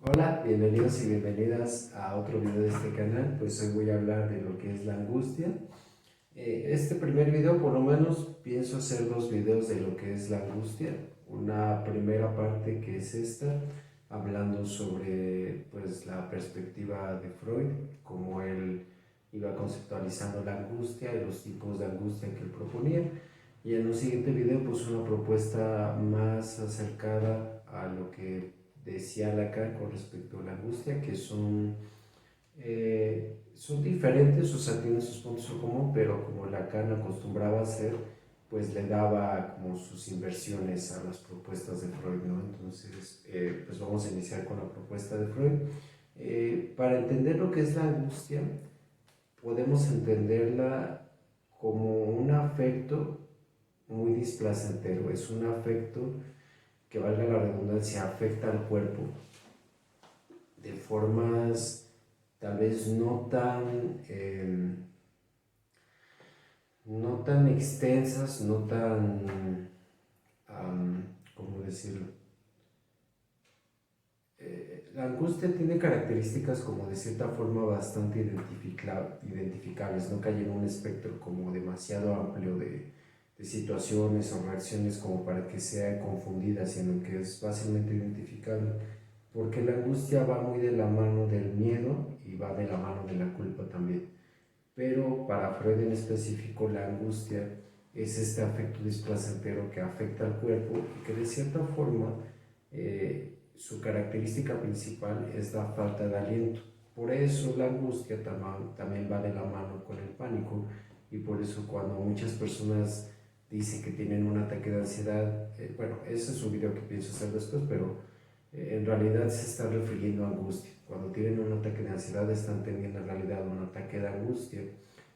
Hola, bienvenidos y bienvenidas a otro video de este canal. Pues hoy voy a hablar de lo que es la angustia. Este primer video, por lo menos, pienso hacer dos videos de lo que es la angustia. Una primera parte que es esta, hablando sobre pues la perspectiva de Freud, cómo él iba conceptualizando la angustia y los tipos de angustia que él proponía. Y en un siguiente video, pues una propuesta más acercada a lo que decía Lacan con respecto a la angustia, que son diferentes, o sea, tienen sus puntos en común, pero como Lacan acostumbraba a hacer, pues le daba como sus inversiones a las propuestas de Freud, ¿no? Entonces, pues vamos a iniciar con la propuesta de Freud. Para entender lo que es la angustia, podemos entenderla como un afecto muy displacentero, es un afecto que, valga la redundancia, afecta al cuerpo de formas tal vez no tan extensas, no tan, ¿cómo decirlo? La angustia tiene características como de cierta forma bastante identificables, no cae en un espectro como demasiado amplio de situaciones o reacciones como para que sea confundida, sino que es fácilmente identificable, porque la angustia va muy de la mano del miedo y va de la mano de la culpa también. Pero para Freud en específico, la angustia es este afecto displacentero que afecta al cuerpo y que de cierta forma su característica principal es la falta de aliento. Por eso la angustia también va de la mano con el pánico, y por eso cuando muchas personas dicen que tienen un ataque de ansiedad, bueno, ese es un video que pienso hacer después, pero en realidad se está refiriendo a angustia. Cuando tienen un ataque de ansiedad están teniendo en realidad un ataque de angustia,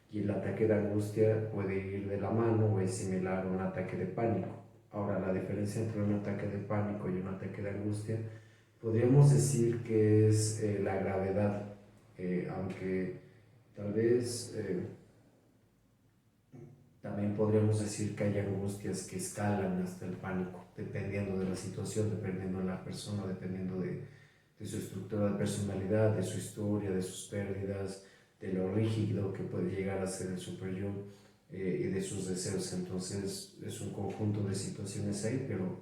y el ataque de angustia puede ir de la mano o es similar a un ataque de pánico. Ahora, la diferencia entre un ataque de pánico y un ataque de angustia podríamos decir que es la gravedad, aunque tal vez también podríamos decir que hay angustias que escalan hasta el pánico, dependiendo de la situación, dependiendo de la persona, dependiendo de su estructura de personalidad, de su historia, de sus pérdidas, de lo rígido que puede llegar a ser el superyo, y de sus deseos. Entonces es un conjunto de situaciones ahí, pero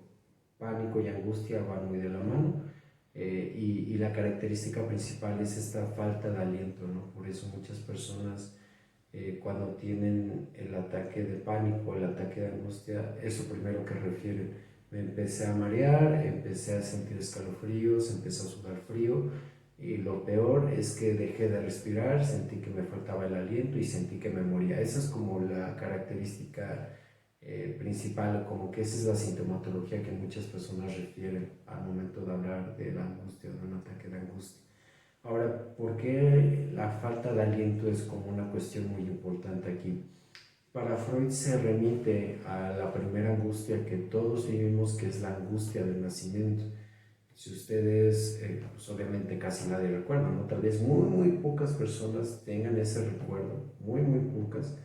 pánico y angustia van muy de la mano, y la característica principal es esta falta de aliento, ¿no? Por eso muchas personas, cuando tienen el ataque de pánico, el ataque de angustia, es lo primero que refieren: me empecé a marear, empecé a sentir escalofríos, empecé a sudar frío, y lo peor es que dejé de respirar, sentí que me faltaba el aliento y sentí que me moría. Esa es como la característica principal, como que esa es la sintomatología que muchas personas refieren al momento de hablar de la angustia, de un ataque de angustia. Ahora, ¿por qué la falta de aliento es como una cuestión muy importante aquí? Para Freud se remite a la primera angustia que todos vivimos, que es la angustia del nacimiento. Si ustedes, pues obviamente casi nadie recuerda, ¿no? Tal vez muy pocas personas tengan ese recuerdo, muy pocas,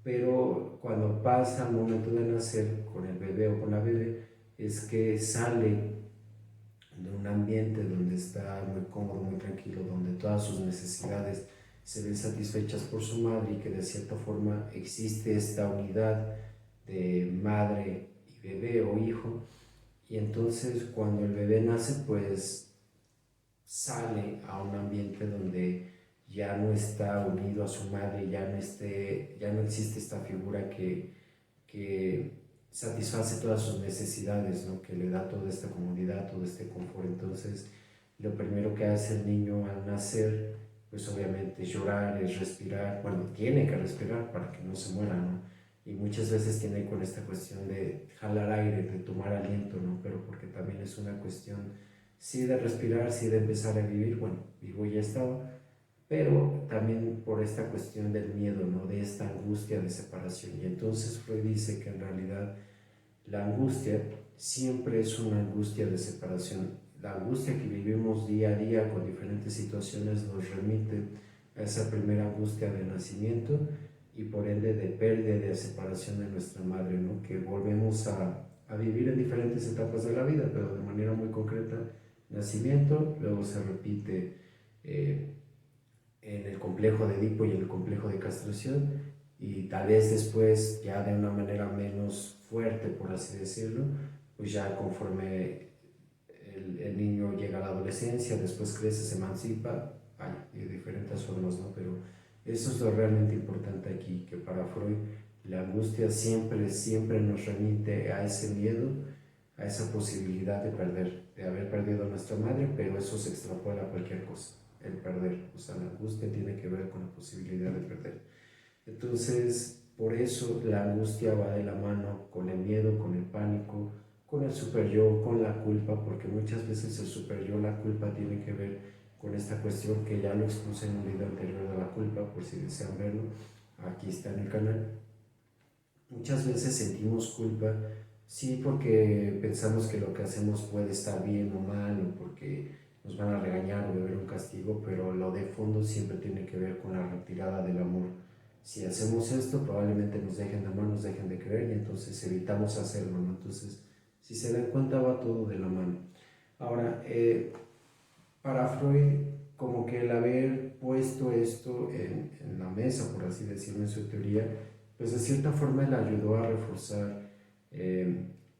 pero cuando pasa el momento de nacer con el bebé o con la bebé, es que sale de un ambiente donde está muy cómodo, muy tranquilo, donde todas sus necesidades se ven satisfechas por su madre, y que de cierta forma existe esta unidad de madre y bebé o hijo. Y entonces cuando el bebé nace, pues sale a un ambiente donde ya no está unido a su madre, ya no existe esta figura que satisface todas sus necesidades, ¿no? Que le da toda esta comodidad, todo este confort. Entonces, lo primero que hace el niño al nacer, pues obviamente es llorar, es respirar, bueno, tiene que respirar para que no se muera, ¿no? Y muchas veces tiene con esta cuestión de jalar aire, de tomar aliento, ¿no? Pero porque también es una cuestión, sí, de respirar, sí, de empezar a vivir, bueno, vivo ya estaba, pero también por esta cuestión del miedo, ¿no? De esta angustia de separación. Y entonces Freud dice que en realidad la angustia siempre es una angustia de separación. La angustia que vivimos día a día con diferentes situaciones nos remite a esa primera angustia de nacimiento, y por ende de pérdida, de separación de nuestra madre, ¿no? Que volvemos a vivir en diferentes etapas de la vida, pero de manera muy concreta nacimiento, luego se repite en el complejo de Edipo y en el complejo de castración, y tal vez después, ya de una manera menos fuerte, por así decirlo, pues ya conforme el niño llega a la adolescencia, después crece, se emancipa, hay de diferentes formas, ¿no? Pero eso es lo realmente importante aquí, que para Freud la angustia siempre, siempre nos remite a ese miedo, a esa posibilidad de perder, de haber perdido a nuestra madre, pero eso se extrapola a cualquier cosa, el perder. O sea, la angustia tiene que ver con la posibilidad de perder. Entonces, por eso la angustia va de la mano con el miedo, con el pánico, con el super yo, con la culpa, porque muchas veces el super yo, la culpa tiene que ver con esta cuestión que ya lo expuse en un video anterior de la culpa, por si desean verlo, aquí está en el canal. Muchas veces sentimos culpa, sí, porque pensamos que lo que hacemos puede estar bien o mal, o porque nos van a regañar o haber un castigo, pero lo de fondo siempre tiene que ver con la retirada del amor. Si hacemos esto, probablemente nos dejen de amar, nos dejen de creer, y entonces evitamos hacerlo, ¿no? Entonces, si se dan cuenta, va todo de la mano. Ahora, para Freud, como que el haber puesto esto en la mesa, por así decirlo, en su teoría, pues de cierta forma le ayudó a reforzar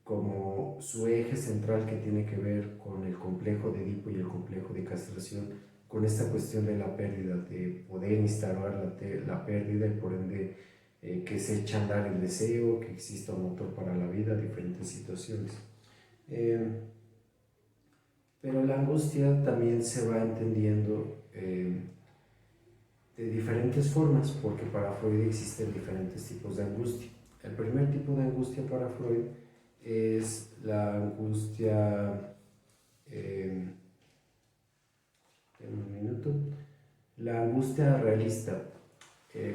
como su eje central, que tiene que ver con el complejo de Edipo y el complejo de castración, con esta cuestión de la pérdida, de poder instaurar la pérdida, y por ende que se echa a andar el deseo, que exista un motor para la vida, diferentes situaciones. Pero la angustia también se va entendiendo de diferentes formas, porque para Freud existen diferentes tipos de angustia. El primer tipo de angustia para Freud es la angustia, un minuto, la angustia realista.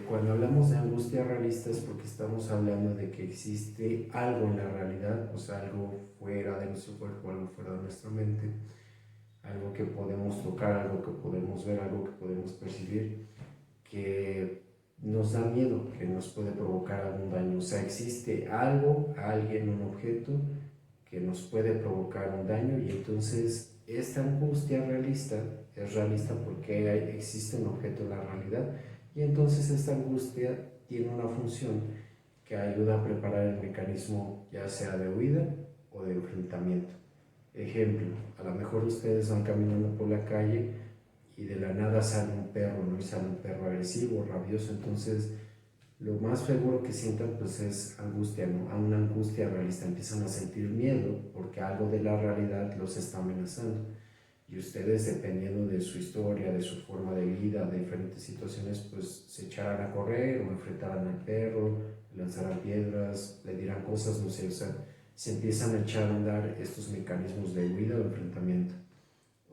Cuando hablamos de angustia realista es porque estamos hablando de que existe algo en la realidad, o sea, algo fuera de nuestro cuerpo, algo fuera de nuestra mente, algo que podemos tocar, algo que podemos ver, algo que podemos percibir, que nos da miedo, que nos puede provocar algún daño. O sea, existe algo, alguien, un objeto que nos puede provocar un daño, y entonces esta angustia realista es realista porque existe un objeto en la realidad, y entonces esta angustia tiene una función que ayuda a preparar el mecanismo, ya sea de huida o de enfrentamiento. Ejemplo, a lo mejor ustedes van caminando por la calle y de la nada sale un perro, ¿no? Y sale un perro agresivo, rabioso, entonces lo más seguro que sientan pues es angustia, ¿no? A una angustia realista, empiezan a sentir miedo porque algo de la realidad los está amenazando. Y ustedes, dependiendo de su historia, de su forma de vida, de diferentes situaciones, pues se echarán a correr o enfrentarán al perro, lanzarán piedras, le dirán cosas, no sé, o sea, se empiezan a echar a andar estos mecanismos de huida o enfrentamiento.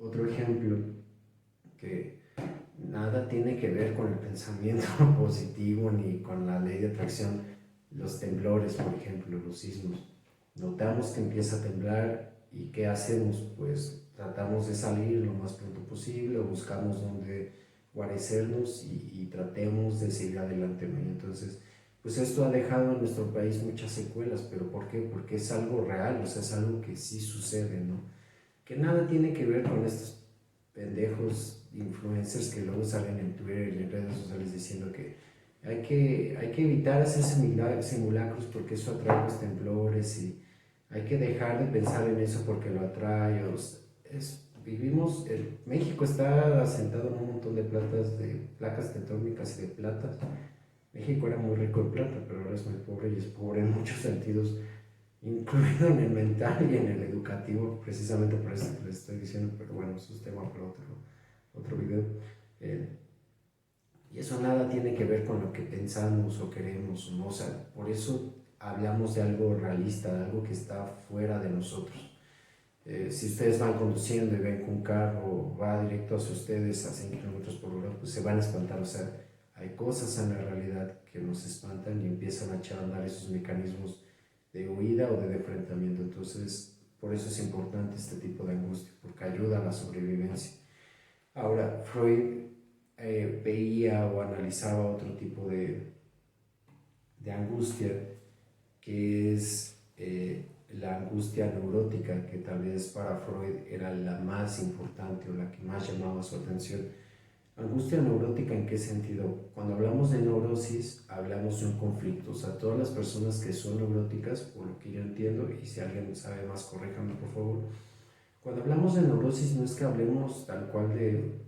Otro ejemplo, que nada tiene que ver con el pensamiento positivo ni con la ley de atracción, los temblores, por ejemplo, los sismos. Notamos que empieza a temblar y ¿qué hacemos? Pues tratamos de salir lo más pronto posible, o buscamos dónde guarecernos y tratemos de seguir adelante, ¿no? Y entonces, pues esto ha dejado en nuestro país muchas secuelas, pero ¿por qué? Porque es algo real, o sea, es algo que sí sucede, ¿no? Que nada tiene que ver con estos pendejos influencers que luego salen en Twitter y en redes sociales diciendo que hay que evitar hacer simulacros porque eso atrae los temblores, y hay que dejar de pensar en eso porque lo atrae. México está asentado en un montón de placas tectónicas y de plata. México era muy rico en plata, pero ahora es muy pobre, y es pobre en muchos sentidos, incluido en el mental y en el educativo, precisamente por eso que les estoy diciendo, pero bueno, eso es tema para otro video. Eh, y eso nada tiene que ver con lo que pensamos o queremos o no, o sea, por eso hablamos de algo realista, de algo que está fuera de nosotros. Si ustedes van conduciendo y ven que un carro va directo hacia ustedes a 100 kilómetros por hora, pues se van a espantar, o sea, hay cosas en la realidad que nos espantan y empiezan a echar a andar esos mecanismos de huida o de enfrentamiento. Entonces, por eso es importante este tipo de angustia, porque ayuda a la sobrevivencia. Ahora, Freud veía o analizaba otro tipo de angustia, que es la angustia neurótica, que tal vez para Freud era la más importante o la que más llamaba su atención. Angustia neurótica, ¿en qué sentido? Cuando hablamos de neurosis, hablamos de un conflicto. O sea, todas las personas que son neuróticas, por lo que yo entiendo, y si alguien sabe más, corríjame por favor. Cuando hablamos de neurosis, no es que hablemos tal cual de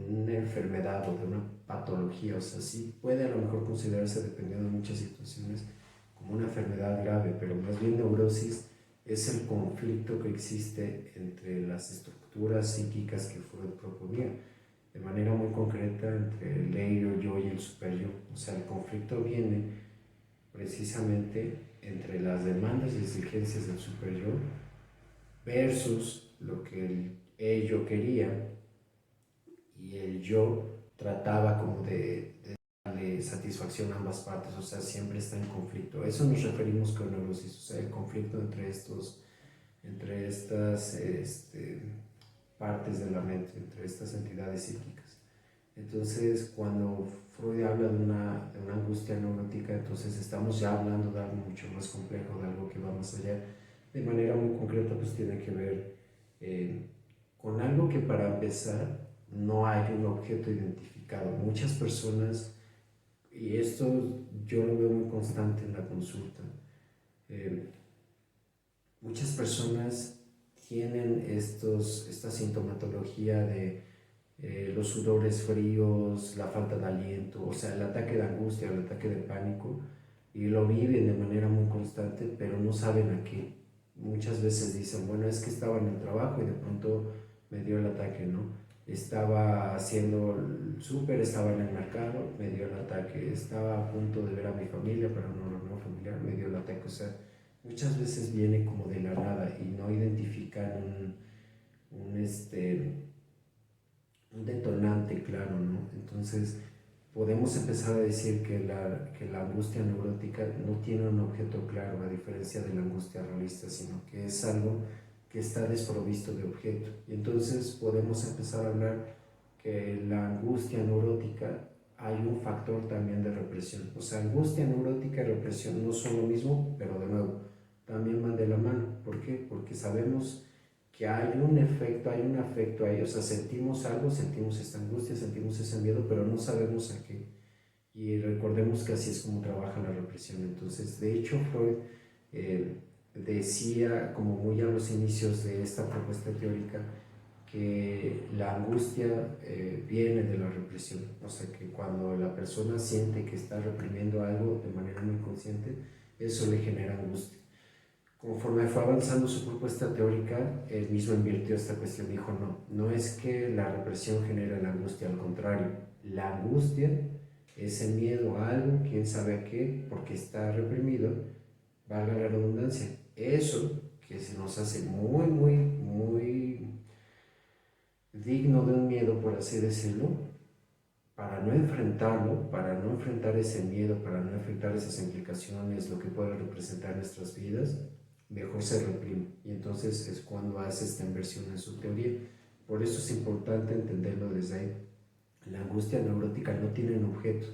una enfermedad o de una patología. O sea, sí puede a lo mejor considerarse, dependiendo de muchas situaciones, como una enfermedad grave, pero más bien neurosis es el conflicto que existe entre las estructuras psíquicas que Freud proponía, de manera muy concreta entre el ello, yo y el superyo. O sea, el conflicto viene precisamente entre las demandas y exigencias del superyo versus lo que el ello quería y el yo trataba como de darle satisfacción a ambas partes. O sea, siempre está en conflicto. A eso nos referimos con neurosis, o sea, el conflicto entre estas partes de la mente, entre estas entidades psíquicas. Entonces, cuando Freud habla de una angustia neurótica, entonces estamos ya hablando de algo mucho más complejo, de algo que va más allá. De manera muy concreta, pues tiene que ver eh, con algo que, para empezar, no hay un objeto identificado. Muchas personas, y esto yo lo veo muy constante en la consulta, eh, muchas personas tienen esta sintomatología de los sudores fríos, la falta de aliento, o sea, el ataque de angustia, el ataque de pánico, y lo viven de manera muy constante, pero no saben a qué. Muchas veces dicen, bueno, es que estaba en el trabajo y de pronto me dio el ataque, ¿no? Estaba haciendo el súper, estaba en el mercado, me dio el ataque, estaba a punto de ver a mi familia, pero no familiar, me dio el ataque. O sea, muchas veces viene como de la nada y no identifican un detonante claro, ¿no? Entonces, podemos empezar a decir que la angustia neurótica no tiene un objeto claro, a diferencia de la angustia realista, sino que es algo que está desprovisto de objeto. Y entonces podemos empezar a hablar que la angustia neurótica hay un factor también de represión. O sea, angustia neurótica y represión no son lo mismo, pero de nuevo, también van de la mano. ¿Por qué? Porque sabemos que hay un efecto, hay un afecto ahí. O sea, sentimos algo, sentimos esta angustia, sentimos ese miedo, pero no sabemos a qué. Y recordemos que así es como trabaja la represión. Entonces, de hecho, Freud decía, como muy a los inicios de esta propuesta teórica, que la angustia viene de la represión. O sea, que cuando la persona siente que está reprimiendo algo de manera muy consciente, eso le genera angustia. Conforme fue avanzando su propuesta teórica, él mismo invirtió esta cuestión. Dijo, no es que la represión genere la angustia, al contrario, la angustia, ese miedo a algo, quién sabe a qué, porque está reprimido, valga la redundancia, eso que se nos hace muy digno de un miedo, por así decirlo, para no enfrentarlo, para no enfrentar ese miedo, para no enfrentar esas implicaciones, lo que puede representar nuestras vidas, mejor se reprime. Y entonces es cuando hace esta inversión en su teoría. Por eso es importante entenderlo desde ahí. La angustia neurótica no tiene un objeto,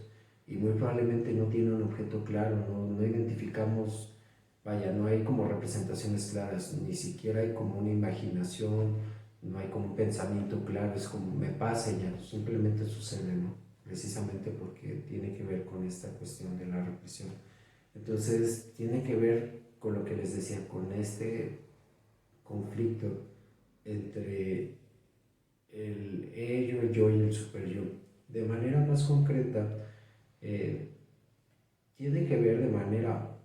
y muy probablemente no tiene un objeto claro, no identificamos, vaya, no hay como representaciones claras, ni siquiera hay como una imaginación, no hay como un pensamiento claro, es como me pasa y ya, simplemente sucede, ¿no? Precisamente porque tiene que ver con esta cuestión de la represión. Entonces, tiene que ver con lo que les decía, con este conflicto entre el ello, el yo y el superyo. De manera más concreta, eh, tiene que ver de manera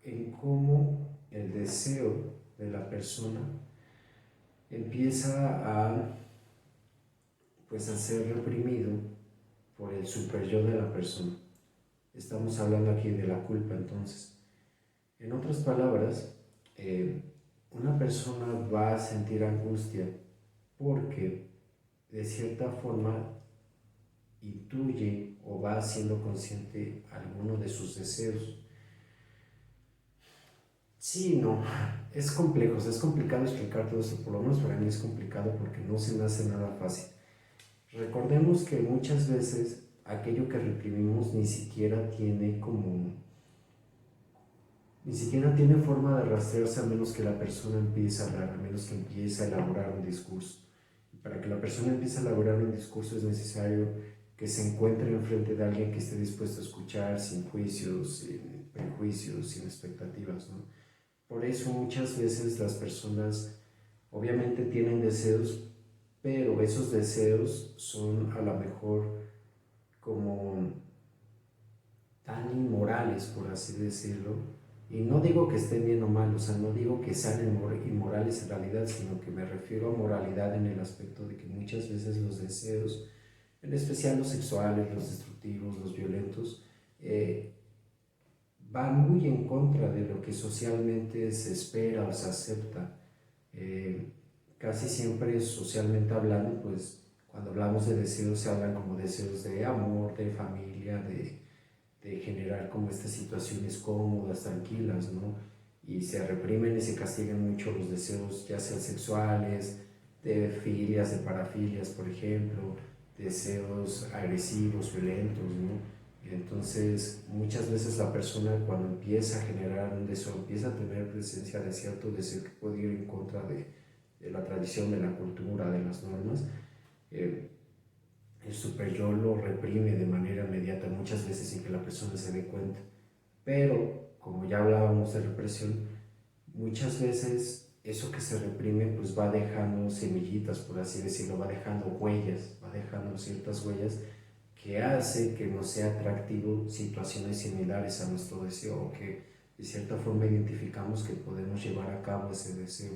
en cómo el deseo de la persona empieza a ser reprimido por el superyo de la persona. Estamos hablando aquí de la culpa, entonces. En otras palabras, una persona va a sentir angustia porque de cierta forma intuye o va siendo consciente alguno de sus deseos. Sí, no, es complejo, o sea, es complicado explicar todo esto, por lo menos para mí es complicado porque no se me hace nada fácil. Recordemos que muchas veces aquello que reprimimos ni siquiera tiene como ni siquiera tiene forma de rastrearse a menos que la persona empiece a hablar, a menos que empiece a elaborar un discurso. Y para que la persona empiece a elaborar un discurso es necesario que se encuentre enfrente de alguien que esté dispuesto a escuchar sin juicios, sin prejuicios, sin expectativas, ¿no? Por eso muchas veces las personas obviamente tienen deseos, pero esos deseos son a lo mejor como tan inmorales, por así decirlo. Y no digo que estén bien o mal, o sea, no digo que sean inmorales en realidad, sino que me refiero a moralidad en el aspecto de que muchas veces los deseos, en especial los sexuales, los destructivos, los violentos, van muy en contra de lo que socialmente se espera o se acepta. Eh, Casi siempre socialmente hablando, pues cuando hablamos de deseos se hablan como deseos de amor, de familia, de generar como estas situaciones cómodas, tranquilas, ¿no? Y se reprimen y se castigan mucho los deseos, ya sean sexuales, de filias, de parafilias, por ejemplo, deseos agresivos, violentos, ¿no? Y entonces, muchas veces la persona cuando empieza a generar un deseo, empieza a tener presencia de cierto deseo que puede ir en contra de la tradición, de la cultura, de las normas, eh, el super yo lo reprime de manera inmediata, muchas veces sin que la persona se dé cuenta. Pero, como ya hablábamos de represión, muchas veces eso que se reprime pues va dejando semillitas, por así decirlo, va dejando huellas, va dejando ciertas huellas que hace que no sea atractivo situaciones similares a nuestro deseo o que de cierta forma identificamos que podemos llevar a cabo ese deseo.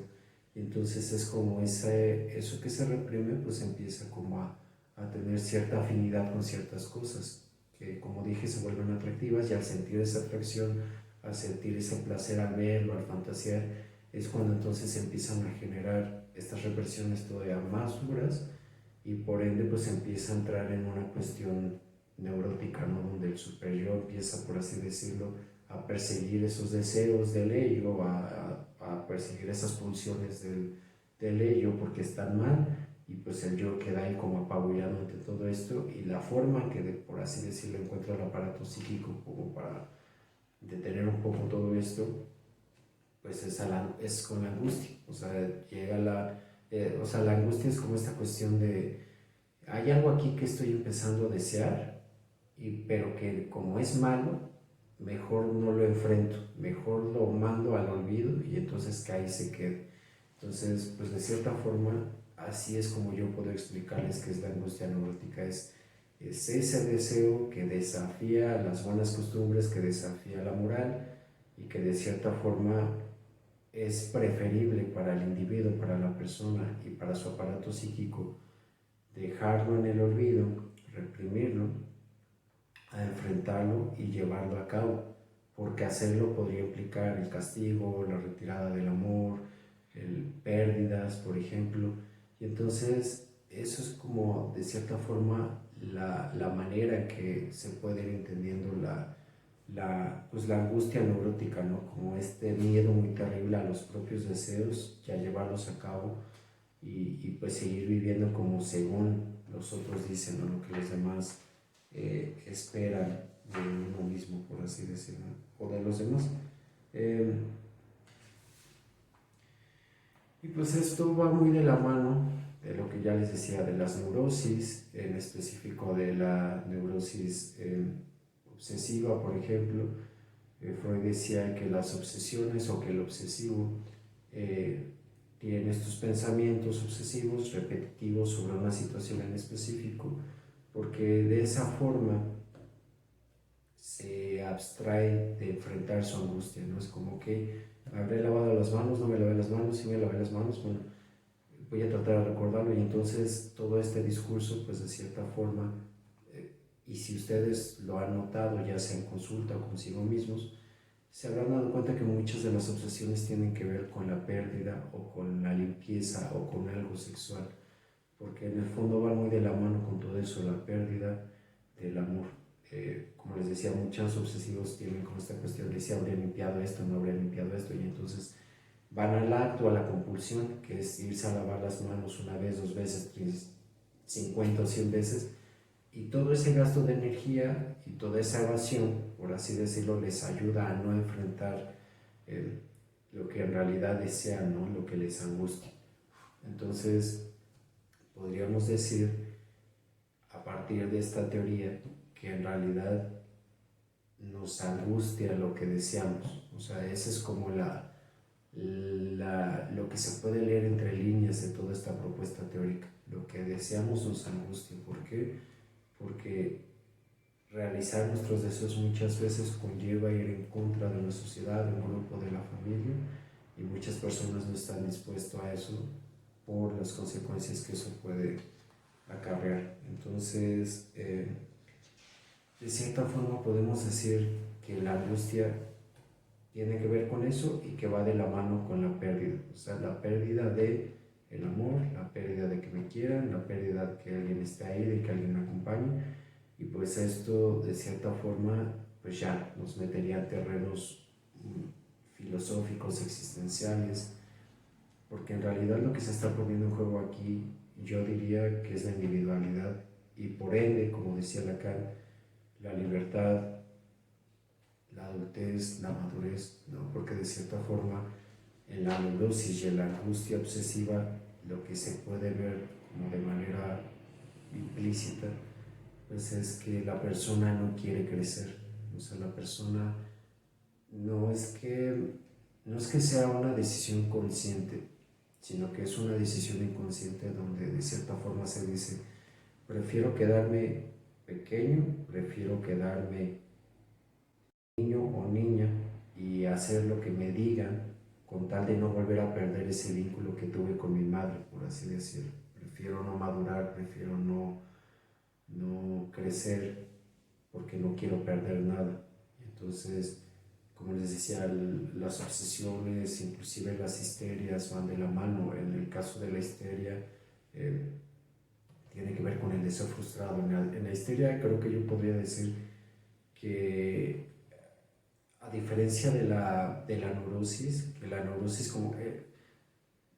Y entonces es como eso que se reprime pues empieza como a tener cierta afinidad con ciertas cosas que, como dije, se vuelven atractivas, y al sentir esa atracción, al sentir ese placer al verlo, al fantasear, es cuando entonces se empiezan a generar estas represiones todavía más duras, y por ende pues empieza a entrar en una cuestión neurótica, ¿no? Donde el superior empieza, por así decirlo, a perseguir esos deseos del ello, a perseguir esas pulsiones del ello porque están mal, y pues el yo queda ahí como apabullado ante todo esto, y la forma que, por así decirlo, encuentra el aparato psíquico como para detener un poco todo esto, pues es con la angustia. O sea, llega o sea, la angustia es como esta cuestión de, hay algo aquí que estoy empezando a desear, pero que como es malo, mejor no lo enfrento, mejor lo mando al olvido y entonces que ahí se quede. Entonces, pues de cierta forma, así es como yo puedo explicarles qué es la angustia neurótica. Es ese deseo que desafía las buenas costumbres, que desafía la moral, y que de cierta forma es preferible para el individuo, para la persona y para su aparato psíquico dejarlo en el olvido, reprimirlo, a enfrentarlo y llevarlo a cabo, porque hacerlo podría implicar el castigo, la retirada del amor, pérdidas, por ejemplo. Y entonces eso es como de cierta forma la manera en que se puede ir entendiendo pues la angustia neurótica, ¿no? Como este miedo muy terrible a los propios deseos y a llevarlos a cabo, pues seguir viviendo como según los otros dicen, ¿no? Lo que los demás esperan de uno mismo, por así decirlo, o de los demás. Eh, y pues esto va muy de la mano de lo que ya les decía, de las neurosis, en específico de la neurosis obsesiva, por ejemplo. Freud decía que las obsesiones, o que el obsesivo eh, tiene estos pensamientos obsesivos repetitivos sobre una situación en específico, porque de esa forma se abstrae de enfrentar su angustia, ¿no? Es como que me habré lavado las manos, no me lavé las manos, sí me lavé las manos, bueno, voy a tratar de recordarlo. Y entonces todo este discurso, pues de cierta forma, y si ustedes lo han notado, ya sea en consulta o consigo mismos, se habrán dado cuenta que muchas de las obsesiones tienen que ver con la pérdida o con la limpieza o con algo sexual, porque en el fondo va muy de la mano con todo eso, la pérdida del amor. Como les decía, muchos obsesivos tienen como esta cuestión de si habría limpiado esto, no habría limpiado esto, y entonces van al acto, a la compulsión, que es irse a lavar las manos una vez, dos veces, 50 o 100 veces, y todo ese gasto de energía y toda esa evasión, por así decirlo, les ayuda a no enfrentar eh, lo que en realidad desean, ¿no? Lo que les angustia. Entonces, podríamos decir, a partir de esta teoría, que en realidad nos angustia lo que deseamos. O sea, esa es como lo que se puede leer entre líneas de toda esta propuesta teórica. Lo que deseamos nos angustia. ¿Por qué? Porque realizar nuestros deseos muchas veces conlleva ir en contra de la sociedad, de un grupo, de la familia, y muchas personas no están dispuestas a eso por las consecuencias que eso puede acarrear. Entonces, de cierta forma podemos decir que la angustia tiene que ver con eso y que va de la mano con la pérdida. O sea, la pérdida de el amor, la pérdida de que me quieran, la pérdida de que alguien esté ahí, de que alguien me acompañe. Y pues esto de cierta forma pues ya nos metería en terrenos filosóficos, existenciales, porque en realidad lo que se está poniendo en juego aquí yo diría que es la individualidad y por ende, como decía Lacan, la libertad, la adultez, la madurez, ¿no? Porque de cierta forma en la neurosis y en la angustia obsesiva lo que se puede ver como de manera implícita pues es que la persona no quiere crecer. O sea, la persona no es que, no es que sea una decisión consciente, sino que es una decisión inconsciente donde de cierta forma se dice, prefiero quedarme pequeño, prefiero quedarme niño o niña y hacer lo que me digan con tal de no volver a perder ese vínculo que tuve con mi madre, por así decirlo. Prefiero no madurar, prefiero no crecer porque no quiero perder nada. Entonces, como les decía, las obsesiones, inclusive las histerias van de la mano. En el caso de la histeria, eh, tiene que ver con el deseo frustrado. En la histeria creo que yo podría decir que a diferencia de la neurosis, que la neurosis como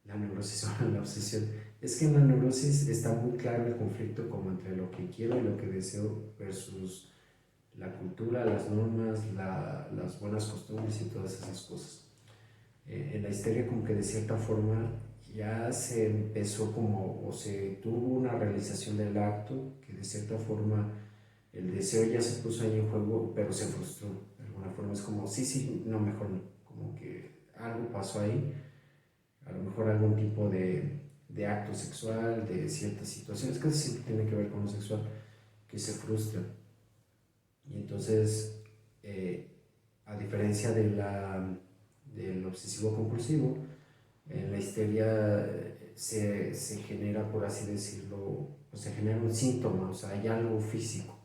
la neurosis o la obsesión, es que en la neurosis está muy claro el conflicto como entre lo que quiero y lo que deseo versus la cultura, las normas, las buenas costumbres y todas esas cosas. En la histeria como que de cierta forma ya se empezó como, o se tuvo una realización del acto, que de cierta forma el deseo ya se puso ahí en juego, pero se frustró. De alguna forma es como, sí, sí, no, mejor no. Como que algo pasó ahí, a lo mejor algún tipo de acto sexual, de ciertas situaciones, que siempre tiene que ver con lo sexual, que se frustra. Y entonces, a diferencia del obsesivo compulsivo, en la histeria se genera, por así decirlo, o se genera un síntoma, o sea, hay algo físico,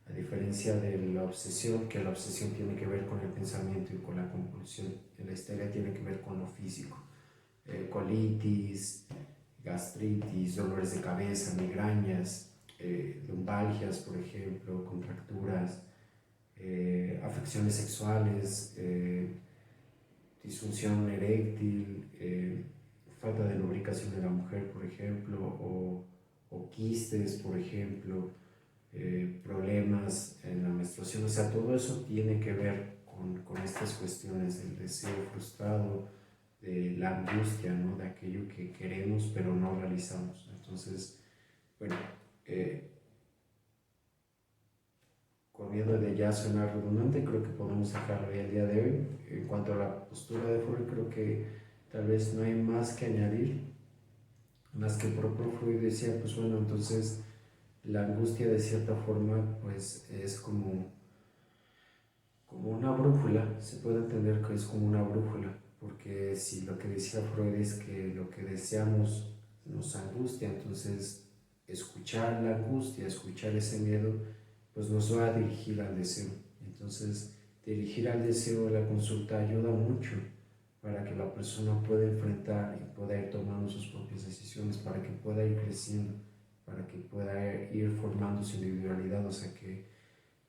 a diferencia de la obsesión, que la obsesión tiene que ver con el pensamiento y con la compulsión. En la histeria tiene que ver con lo físico, colitis, gastritis, dolores de cabeza, migrañas, lumbalgias, por ejemplo, contracturas, afecciones sexuales, disfunción eréctil, falta de lubricación de la mujer, por ejemplo, o quistes, por ejemplo, problemas en la menstruación. O sea, todo eso tiene que ver con estas cuestiones del deseo frustrado, de la angustia, ¿no? De aquello que queremos pero no realizamos. Entonces, bueno, eh, con miedo de ya sonar redundante, creo que podemos dejarlo ahí el día de hoy. En cuanto a la postura de Freud, creo que tal vez no hay más que añadir, más que el propio Freud decía, pues bueno, entonces la angustia de cierta forma pues es como una brújula, se puede entender que es como una brújula, porque si lo que decía Freud es que lo que deseamos nos angustia, entonces escuchar la angustia, escuchar ese miedo, pues nos va a dirigir al deseo. Entonces, dirigir al deseo de la consulta ayuda mucho para que la persona pueda enfrentar y pueda ir tomando sus propias decisiones, para que pueda ir creciendo, para que pueda ir formando su individualidad, o sea que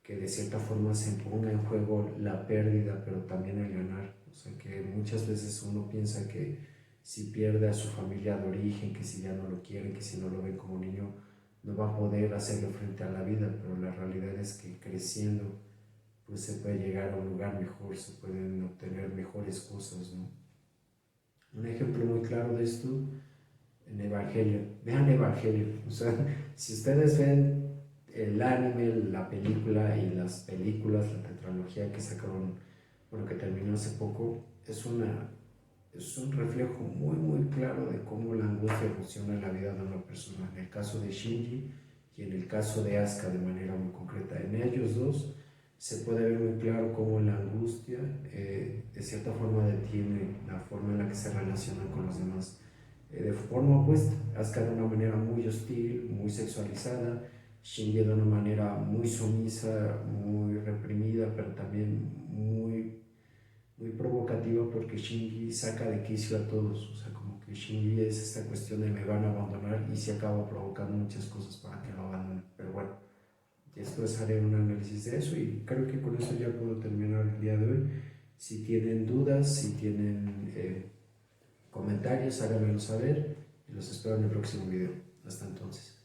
de cierta forma se ponga en juego la pérdida, pero también el ganar. O sea, que muchas veces uno piensa que si pierde a su familia de origen, que si ya no lo quieren, que si no lo ven como niño, no va a poder hacerle frente a la vida, pero la realidad es que creciendo pues se puede llegar a un lugar mejor, se pueden obtener mejores cosas, ¿no? Un ejemplo muy claro de esto en Evangelio. Vean Evangelio. O sea, si ustedes ven el anime, la película y las películas, la tetralogía que sacaron, bueno, que terminó hace poco, es un reflejo muy, muy claro de cómo la angustia funciona en la vida de una persona. En el caso de Shinji y en el caso de Asuka de manera muy concreta. En ellos dos se puede ver muy claro cómo la angustia de cierta forma detiene la forma en la que se relacionan con los demás. De forma opuesta, Asuka de una manera muy hostil, muy sexualizada, Shinji de una manera muy sumisa, muy reprimida, pero también muy provocativa, porque Shinji saca de quicio a todos. O sea, como que Shinji es esta cuestión de me van a abandonar y se acaba provocando muchas cosas para que lo abandonen. Pero bueno, después haré un análisis de eso y creo que con eso ya puedo terminar el día de hoy. Si tienen dudas, si tienen comentarios, háganmelo saber y los espero en el próximo video. Hasta entonces.